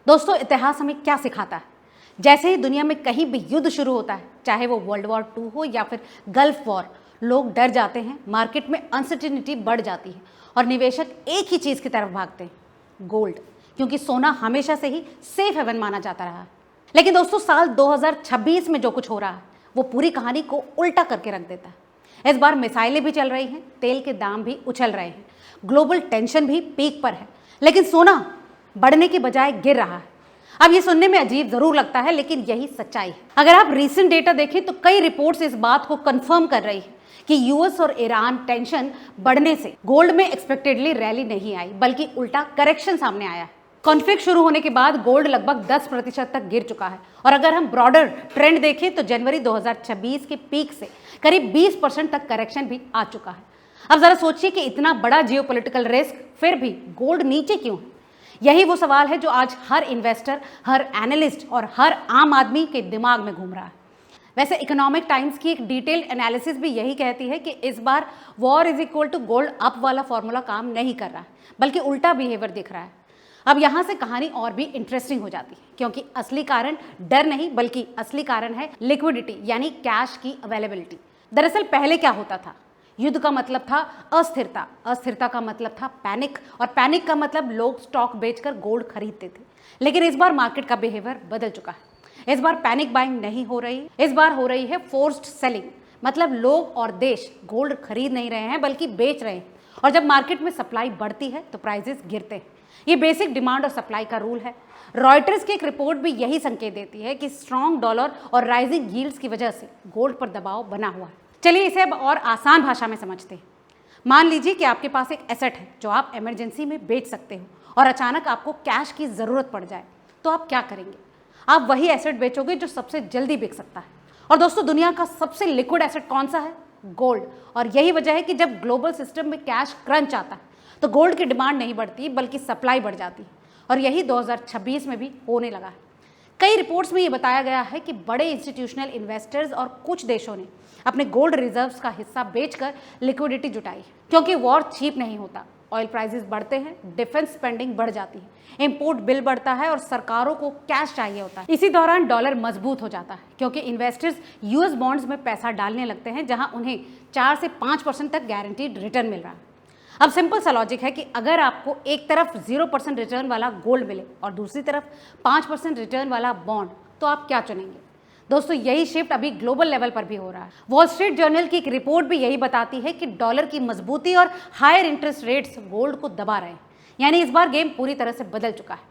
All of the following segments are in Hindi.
दोस्तों, इतिहास हमें क्या सिखाता है? जैसे ही दुनिया में कहीं भी युद्ध शुरू होता है, चाहे वो वर्ल्ड वॉर 2 हो या फिर गल्फ वॉर, लोग डर जाते हैं, मार्केट में अनसर्टेनिटी बढ़ जाती है और निवेशक एक ही चीज़ की तरफ भागते हैं, गोल्ड। क्योंकि सोना हमेशा से ही सेफ हेवन माना जाता रहा है। लेकिन दोस्तों, साल 2026 में जो कुछ हो रहा है वो पूरी कहानी को उल्टा करके रख देता है। इस बार मिसाइलें भी चल रही हैं, तेल के दाम भी उछल रहे हैं, ग्लोबल टेंशन भी पीक पर है, लेकिन सोना बढ़ने की बजाय गिर रहा है। अब ये सुनने में अजीब जरूर लगता है, लेकिन यही सच्चाई है। अगर आप रीसेंट डेटा देखें तो कई रिपोर्ट्स इस बात को कंफर्म कर रही है कि यूएस और ईरान टेंशन बढ़ने से गोल्ड में एक्सपेक्टेडली रैली नहीं आई, बल्कि उल्टा करेक्शन सामने आया है। कॉन्फ्लिक्ट शुरू होने के बाद गोल्ड लगभग 10% तक गिर चुका है और अगर हम ब्रॉडर ट्रेंड देखें तो जनवरी 2026 के पीक से करीब 20% तक करेक्शन भी आ चुका है। अब जरा सोचिए कि इतना बड़ा जियोपॉलिटिकल रिस्क फिर भी गोल्ड नीचे क्यों है? यही वो सवाल है जो आज हर इन्वेस्टर, हर एनालिस्ट और हर आम आदमी के दिमाग में घूम रहा है। वैसे इकोनॉमिक टाइम्स की एक डिटेल्ड एनालिसिस भी यही कहती है कि इस बार war is equal to gold up वाला फॉर्मूला काम नहीं कर रहा है, बल्कि उल्टा बिहेवियर दिख रहा है। अब यहाँ से कहानी और भी इंटरेस्टिंग हो जाती है, क्योंकि असली कारण डर नहीं, बल्कि असली कारण है लिक्विडिटी, यानी कैश की अवेलेबिलिटी। दरअसल पहले क्या होता था? युद्ध का मतलब था अस्थिरता, अस्थिरता का मतलब था पैनिक, और पैनिक का मतलब लोग स्टॉक बेचकर गोल्ड खरीदते थे। लेकिन इस बार मार्केट का बिहेवियर बदल चुका है। इस बार पैनिक बाइंग नहीं हो रही, इस बार हो रही है फोर्स्ड सेलिंग। मतलब लोग और देश गोल्ड खरीद नहीं रहे हैं, बल्कि बेच रहे हैं। और जब मार्केट में सप्लाई बढ़ती है तो प्राइसेस गिरते हैं। ये बेसिक डिमांड और सप्लाई का रूल है। रॉयटर्स की एक रिपोर्ट भी यही संकेत देती है कि स्ट्रॉन्ग डॉलर और राइजिंग यील्ड्स की वजह से गोल्ड पर दबाव बना हुआ है। चलिए इसे अब और आसान भाषा में समझते हैं। मान लीजिए कि आपके पास एक एसेट है जो आप इमरजेंसी में बेच सकते हो और अचानक आपको कैश की ज़रूरत पड़ जाए, तो आप क्या करेंगे? आप वही एसेट बेचोगे जो सबसे जल्दी बिक सकता है। और दोस्तों, दुनिया का सबसे लिक्विड एसेट कौन सा है? गोल्ड। और यही वजह है कि जब ग्लोबल सिस्टम में कैश क्रंच आता है तो गोल्ड की डिमांड नहीं बढ़ती, बल्कि सप्लाई बढ़ जाती है। और यही 2026 में भी होने लगा है। कई रिपोर्ट्स में ये बताया गया है कि बड़े इंस्टीट्यूशनल इन्वेस्टर्स और कुछ देशों ने अपने गोल्ड रिजर्व्स का हिस्सा बेचकर लिक्विडिटी जुटाई, क्योंकि वॉर चीप नहीं होता। ऑयल प्राइसेस बढ़ते हैं, डिफेंस स्पेंडिंग बढ़ जाती है, इंपोर्ट बिल बढ़ता है और सरकारों को कैश चाहिए होता है। इसी दौरान डॉलर मजबूत हो जाता है, क्योंकि इन्वेस्टर्स यूएस बॉन्ड्स में पैसा डालने लगते हैं, जहां उन्हें 4 से 5% तक गारंटीड रिटर्न मिल रहा है। अब सिंपल सा लॉजिक है कि अगर आपको एक तरफ 0% रिटर्न वाला गोल्ड मिले और दूसरी तरफ 5% रिटर्न वाला बॉन्ड, तो आप क्या चुनेंगे? दोस्तों, यही शिफ्ट अभी ग्लोबल लेवल पर भी हो रहा है। वॉल स्ट्रीट जर्नल की एक रिपोर्ट भी यही बताती है कि डॉलर की मजबूती और हायर इंटरेस्ट रेट्स गोल्ड को दबा रहे हैं। यानी इस बार गेम पूरी तरह से बदल चुका है।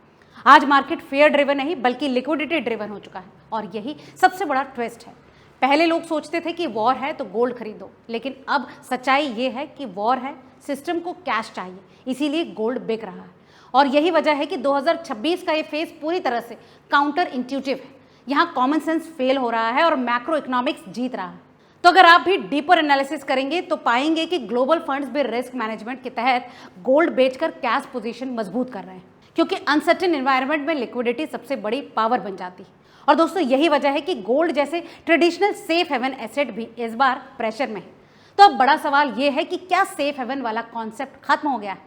आज मार्केट फेयर ड्रिवन नहीं, बल्कि लिक्विडिटी ड्रिवन हो चुका है। और यही सबसे बड़ा ट्विस्ट है। पहले लोग सोचते थे कि वॉर है तो गोल्ड खरीदो, लेकिन अब सच्चाई ये है कि वॉर है, सिस्टम को कैश चाहिए, इसीलिए गोल्ड बिक रहा है। और यही वजह है कि 2026 का ये फेज पूरी तरह से काउंटर इंट्यूटिव है। यहाँ कॉमन सेंस फेल हो रहा है और मैक्रो इकोनॉमिक्स जीत रहा है। तो अगर आप भी डीपर एनालिसिस करेंगे तो पाएंगे कि ग्लोबल फंड्स भी रिस्क मैनेजमेंट के तहत गोल्ड बेचकर कैश पोजीशन मजबूत कर रहे हैं, क्योंकि अनसर्टेन एनवायरनमेंट में लिक्विडिटी सबसे बड़ी पावर बन जाती है। और दोस्तों, यही वजह है कि गोल्ड जैसे ट्रेडिशनल सेफ हेवन एसेट भी इस बार प्रेशर में है। तो अब बड़ा सवाल ये है कि क्या सेफ हेवन वाला कॉन्सेप्ट खत्म हो गया है?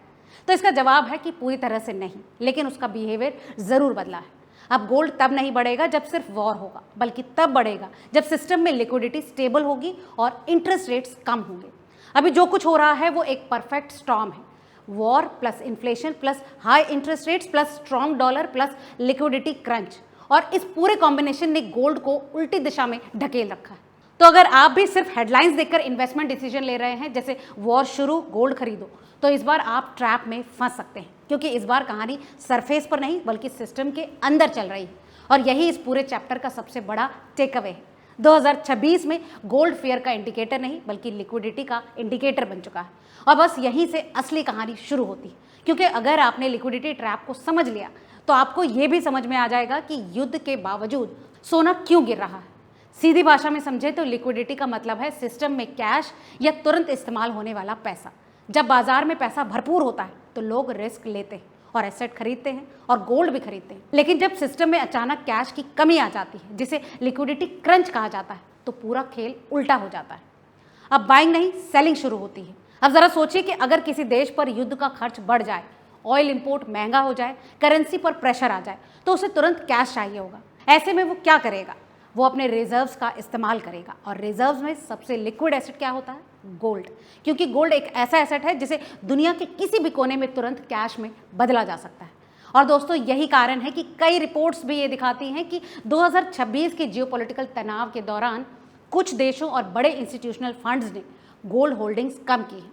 तो इसका जवाब है कि पूरी तरह से नहीं, लेकिन उसका बिहेवियर जरूर बदला है। अब गोल्ड तब नहीं बढ़ेगा जब सिर्फ वॉर होगा, बल्कि तब बढ़ेगा जब सिस्टम में लिक्विडिटी स्टेबल होगी और इंटरेस्ट रेट्स कम होंगे। अभी जो कुछ हो रहा है वो एक परफेक्ट स्टॉर्म है। War plus inflation plus high interest rates plus strong dollar plus liquidity crunch, और इस पूरे कॉम्बिनेशन ने गोल्ड को उल्टी दिशा में ढकेल रखा है। तो अगर आप भी सिर्फ हेडलाइंस देखकर इन्वेस्टमेंट डिसीजन ले रहे हैं, जैसे वॉर शुरू गोल्ड खरीदो, तो इस बार आप ट्रैप में फंस सकते हैं, क्योंकि इस बार कहानी सरफेस पर नहीं बल्कि सिस्टम के अंदर चल रही है। और यही इस पूरे चैप्टर का सबसे बड़ा टेक अवे है। 2026 में गोल्ड फेयर का इंडिकेटर नहीं, बल्कि लिक्विडिटी का इंडिकेटर बन चुका है। और बस यहीं से असली कहानी शुरू होती है, क्योंकि अगर आपने लिक्विडिटी ट्रैप को समझ लिया तो आपको ये भी समझ में आ जाएगा कि युद्ध के बावजूद सोना क्यों गिर रहा है। सीधी भाषा में समझे तो लिक्विडिटी का मतलब है सिस्टम में कैश या तुरंत इस्तेमाल होने वाला पैसा। जब बाजार में पैसा भरपूर होता है तो लोग रिस्क लेते हैं और एसेट खरीदते हैं और गोल्ड भी खरीदते हैं। लेकिन जब सिस्टम में अचानक कैश की कमी आ जाती है, जिसे लिक्विडिटी क्रंच कहा जाता है, तो पूरा खेल उल्टा हो जाता है। अब बाइंग नहीं, सेलिंग शुरू होती है। अब जरा सोचिए कि अगर किसी देश पर युद्ध का खर्च बढ़ जाए, ऑयल इंपोर्ट महंगा हो जाए, करेंसी पर प्रेशर आ जाए, तो उसे तुरंत कैश चाहिए होगा। ऐसे में वो क्या करेगा? वो अपने रिजर्व्स का इस्तेमाल करेगा, और रिजर्व्स में सबसे लिक्विड एसेट क्या होता है? गोल्ड। क्योंकि गोल्ड एक ऐसा एसेट है जिसे दुनिया के किसी भी कोने में तुरंत कैश में बदला जा सकता है। और दोस्तों, यही कारण है कि कई रिपोर्ट्स भी ये दिखाती हैं कि 2026 के जियोपॉलिटिकल तनाव के दौरान कुछ देशों और बड़े इंस्टीट्यूशनल फंड्स ने गोल्ड होल्डिंग्स कम की हैं।